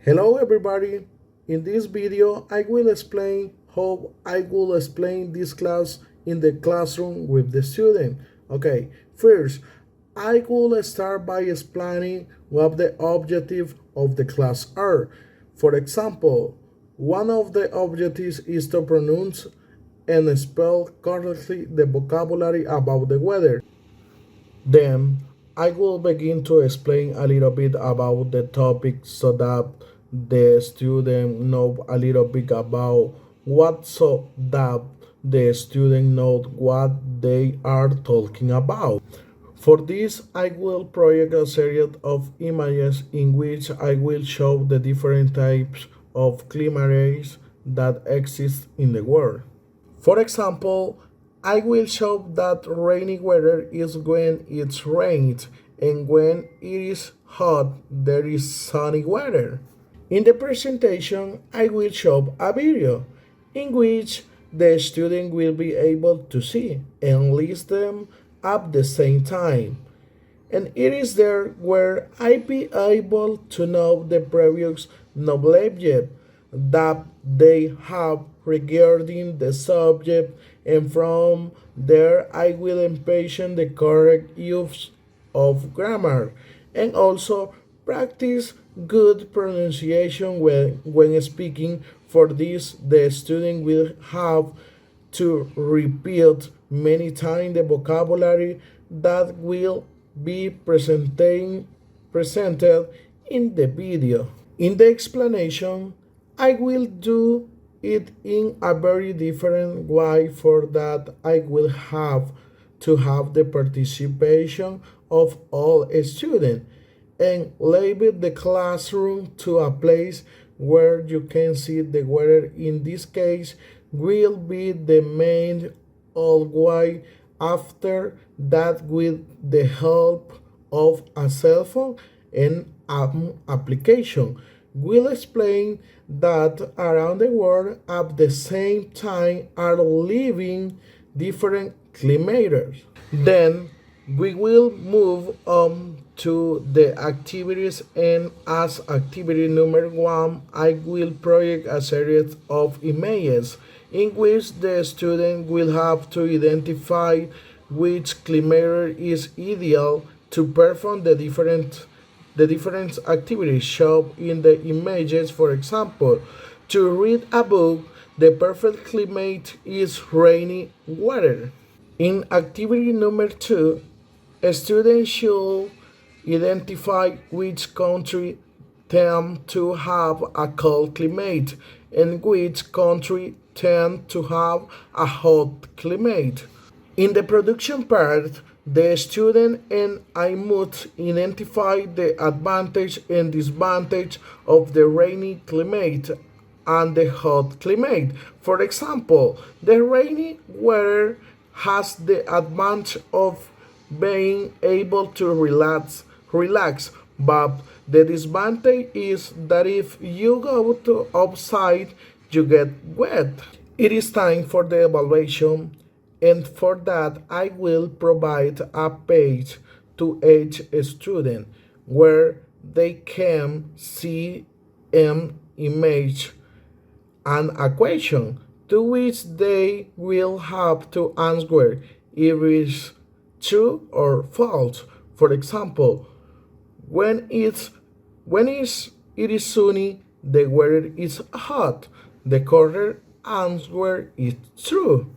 Hello everybody! In this video I will explain how I will explain this class in the classroom with the student. Okay, first I will start by explaining what the objective of the class are. For example, one of the objectives is to pronounce and spell correctly the vocabulary about the weather. Then I will begin to explain a little bit about the topic so that the student know a little bit about what so that the student know what they are talking about. For this, I will project a series of images in which I will show the different types of climates that exist in the world. For example, I will show that rainy weather is when it rains and when it is hot there is sunny weather. In the presentation, I will show a video in which the student will be able to see and list them at the same time. And it is there where I be able to know the previous knowledge that they have regarding the subject, and from there I will impatient the correct use of grammar and also practice good pronunciation when speaking. For this, the student will have to repeat many times the vocabulary that will be presented in the video. In the explanation, I will do it in a very different way. For that, I will have to have the participation of all students and label the classroom to a place where you can see the weather. In this case, will be the main hallway. After that, with the help of a cell phone and an application, we'll explain that around the world at the same time are living different climaters. Then we will move on to the activities, and as activity number one, I will project a series of images in which the student will have to identify which climate is ideal to perform the different activities shown in the images. For example, to read a book, the perfect climate is rainy weather. In activity number two, a student should identify which country tend to have a cold climate and which country tend to have a hot climate. In the production part, the student and I must identify the advantage and disadvantage of the rainy climate and the hot climate. For example, the rainy weather has the advantage of being able to relax, but the disadvantage is that if you go to outside, you get wet. It is time for the evaluation, and for that I will provide a page to each student where they can see an image and a question to which they will have to answer if it's true or false. For example, when it is sunny, the weather is hot. The correct answer is true.